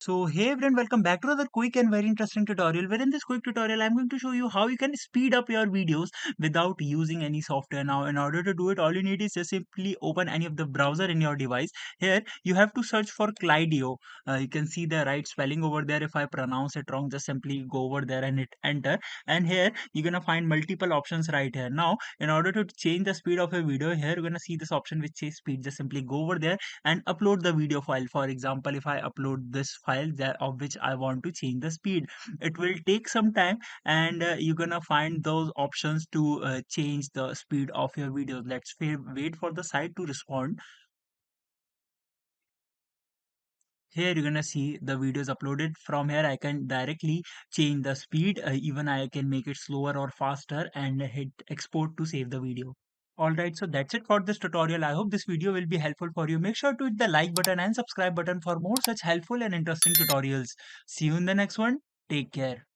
So hey everyone, welcome back to another quick and very interesting tutorial where in this quick tutorial I'm going to show you how you can speed up your videos without using any software. Now in order to do it, all you need is just simply open any of the browser in your device. Here you have to search for Clydio. You can see the right spelling over there. If I pronounce it wrong, just simply go over there and hit enter, and here you're gonna find multiple options right here. Now in order to change the speed of a video, here you're gonna see this option which says speed. Just simply go over there and upload the video file. For example, if I upload this file that of which I want to change the speed, it will take some time, and you're gonna find those options to change the speed of your videos. Let's wait for the site to respond. Here you're gonna see the videos uploaded. From here I can directly change the speed. Even I can make it slower or faster and hit export to save the video. Alright, so that's it for this tutorial. I hope this video will be helpful for you. Make sure to hit the like button and subscribe button for more such helpful and interesting tutorials. See you in the next one. Take care.